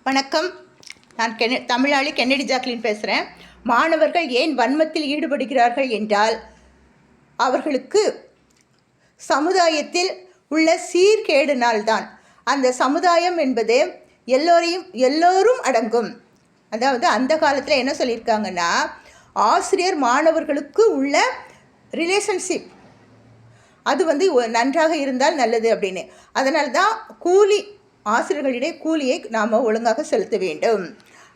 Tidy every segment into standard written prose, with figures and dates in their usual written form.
வணக்கம். நான் தமிழாளி Kennedy Jacqueline பேசுகிறேன். மாணவர்கள் ஏன் வன்மத்தில் ஈடுபடுகிறார்கள் என்றால், அவர்களுக்கு சமுதாயத்தில் உள்ள சீர்கேடுனால்தான். அந்த சமுதாயம் என்பது எல்லோரும் அடங்கும். அதாவது அந்த காலத்தில் என்ன சொல்லியிருக்காங்கன்னா, ஆசிரியர் மாணவர்களுக்கு உள்ள ரிலேஷன்ஷிப் அது நன்றாக இருந்தால் நல்லது அப்படின்னு. அதனால்தான் ஆசிரியர்களிடையே கூலியை நாம் ஒழுங்காக செலுத்த வேண்டும்.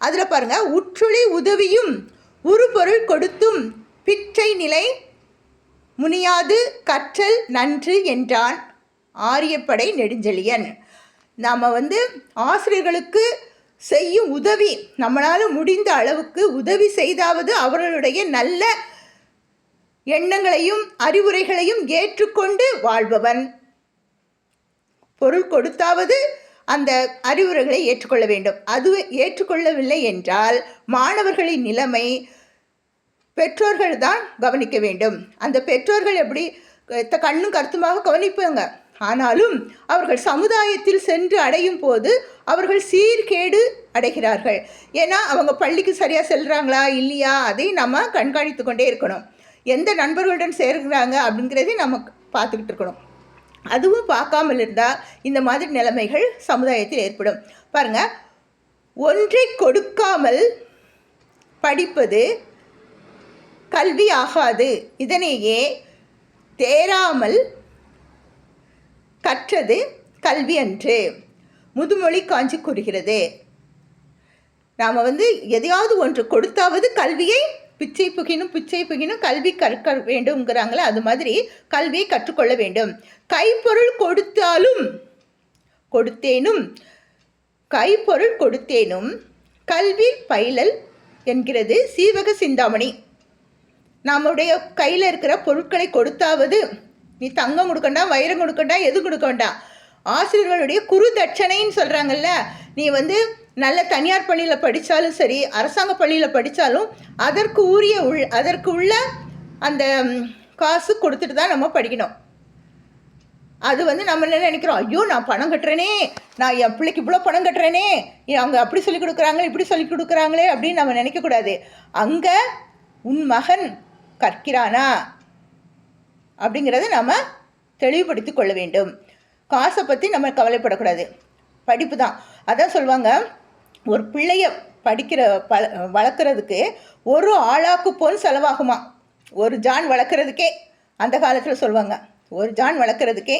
அதில் பாருங்கள், உற்றுளி உதவியும் உருபொருள் கொடுத்தும் பிற்றை நிலை முனியாது கற்றல் நன்று என்றான் ஆரியப்படை நெடுஞ்செழியன். நாம் ஆசிரியர்களுக்கு செய்யும் உதவி, நம்மளால் முடிந்த அளவுக்கு உதவி செய்தாவது அவர்களுடைய நல்ல எண்ணங்களையும் அறிவுரைகளையும் ஏற்றுக்கொண்டு வாழ்பவன். பொருள் கொடுத்தாவது அந்த அறிவுரைகளை ஏற்றுக்கொள்ள வேண்டும். அது ஏற்றுக்கொள்ளவில்லை என்றால் மாணவர்களின் நிலைமை பெற்றோர்கள் தான் கவனிக்க வேண்டும். அந்த பெற்றோர்கள் எப்படி கண்ணும் கருத்துமாக கவனிப்பாங்க. ஆனாலும் அவர்கள் சமுதாயத்தில் சென்று அடையும் போது அவர்கள் சீர்கேடு அடைகிறார்கள். ஏன்னா அவங்க பள்ளிக்கு சரியாக செல்கிறாங்களா இல்லையா, அதை நம்ம கண்காணித்து கொண்டே இருக்கணும். எந்த நண்பர்களுடன் சேர்கிறாங்க அப்படிங்கிறதையும் நம்ம பார்த்துக்கிட்டு இருக்கணும். அதுவும் பார்க்காமல் இருந்தால் இந்த மாதிரி நிலைமைகள் சமுதாயத்தில் ஏற்படும். பாருங்கள், ஒன்றை கொடுக்காமல் படிப்பது கல்வி ஆகாது. இதனையே தேராமல் கற்றது கல்வி அன்று முதுமொழி காஞ்சி கூறுகிறது. நாம் எதையாவது ஒன்று கொடுத்தாவது கல்வியை பிச்சை புகினும் கல்வி கற்க வேண்டும்ங்கிறாங்களே, அது மாதிரி கல்வியை கற்றுக்கொள்ள வேண்டும். கைப்பொருள் கொடுத்தேனும் கல்வி பயிலல் என்கிறது சீவக சிந்தாமணி. நம்முடைய கையில் இருக்கிற பொருட்களை கொடுத்தாவது, நீ தங்கம் கொடுக்கண்டா, வைரம் கொடுக்கண்டா, எது கொடுக்க வேண்டாம். ஆசிரியர்களுடைய குரு தட்சணைன்னு சொல்கிறாங்கல்ல, நீ நல்ல தனியார் பள்ளியில் படித்தாலும் சரி, அரசாங்க பள்ளியில் படித்தாலும் அதற்கு உள்ள அந்த காசு கொடுத்துட்டு தான் நம்ம படிக்கணும். அது நம்ம என்ன நினைக்கிறோம், ஐயோ நான் பணம் கட்டுறேனே, நான் என் பிள்ளைக்கு இவ்வளோ பணம் கட்டுறேனே, அவங்க அப்படி சொல்லிக் கொடுக்குறாங்களே இப்படி சொல்லிக் கொடுக்குறாங்களே அப்படின்னு நம்ம நினைக்கக்கூடாது. அங்கே உன் மகன் கற்கிறானா அப்படிங்கிறத நம்ம தெளிவுபடுத்தி கொள்ள வேண்டும். காசை பற்றி நம்ம கவலைப்படக்கூடாது. படிப்பு தான். அதான் சொல்லுவாங்க, ஒரு பிள்ளைய வளர்க்குறதுக்கு ஒரு ஆளாக்கு பொன் செலவாகுமா. ஒரு ஜான் வளர்க்குறதுக்கே அந்த காலத்தில் சொல்லுவாங்க, ஒரு ஜான் வளர்க்குறதுக்கே.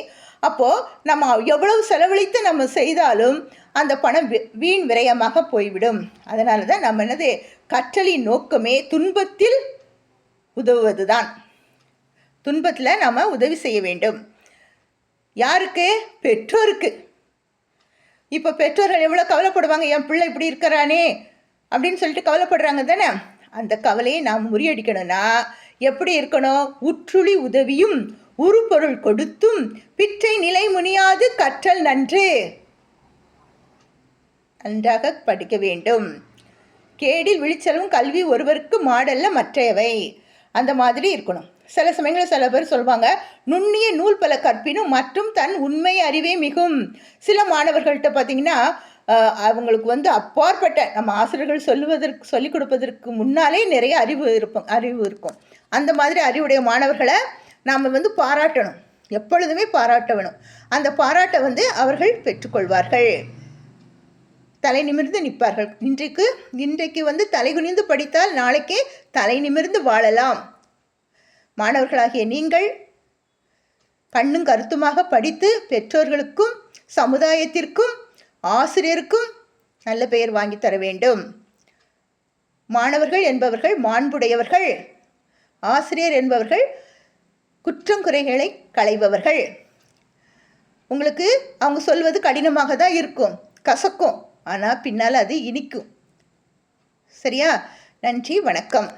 அப்போது நம்ம எவ்வளவு செலவழித்து நம்ம செய்தாலும் அந்த பணம் வீண் விரயமாக போய்விடும். அதனால தான் நம்ம கற்றலின் நோக்கமே துன்பத்தில் உதவுவது தான். துன்பத்தில் நம்ம உதவி செய்ய வேண்டும். யாருக்கு? பெற்றோருக்கு. இப்போ பெற்றோர்கள் எவ்வளோ கவலைப்படுவாங்க, என் பிள்ளை இப்படி இருக்கிறானே அப்படின்னு சொல்லிட்டு கவலைப்படுறாங்க தானே. அந்த கவலையை நாம் முறியடிக்கணும்னா எப்படி இருக்கணும்? உற்றுளி உதவியும் உருப்பொருள் கொடுத்தும் பிற்றை நிலை முனியாது கற்றல் நன்று. நன்றாக படிக்க வேண்டும். கேடில் விழிச்சலும் கல்வி ஒருவருக்கு மாடல்ல மற்றையவை. அந்த மாதிரி இருக்கணும். சில சமயங்களில் சில பேர் சொல்லுவாங்க, நுண்ணிய நூல் பல கற்பினும் மற்றும் தன் உண்மை அறிவே மிகும். சில மாணவர்கள்ட்ட பார்த்தீங்கன்னா அவங்களுக்கு அப்பாற்பட்ட நம்ம ஆசிரியர்கள் சொல்லிக் கொடுப்பதற்கு முன்னாலே நிறைய அறிவு இருக்கும். அந்த மாதிரி அறிவுடைய மாணவர்களை நாம் பாராட்டணும். எப்பொழுதுமே பாராட்ட வேணும். அந்த பாராட்டை அவர்கள் பெற்றுக்கொள்வார்கள். தலை நிமிர்ந்து நிற்பார்கள். இன்றைக்கு தலை குனிந்து படித்தால் நாளைக்கே தலை நிமிர்ந்து வாழலாம். மாணவர்களாகிய நீங்கள் கண்ணும் கருத்துமாக படித்து பெற்றோர்களுக்கும் சமுதாயத்திற்கும் ஆசிரியருக்கும் நல்ல பெயர் வாங்கி தர வேண்டும். மாணவர்கள் என்பவர்கள் மாண்புடையவர்கள், ஆசிரியர் என்பவர்கள் குற்றம் குறைகளை களைபவர்கள். உங்களுக்கு அவங்க சொல்வது கடினமாக தான் இருக்கும், கசக்கும், ஆனால் பின்னால் அது இனிக்கும். சரியா? நன்றி, வணக்கம்.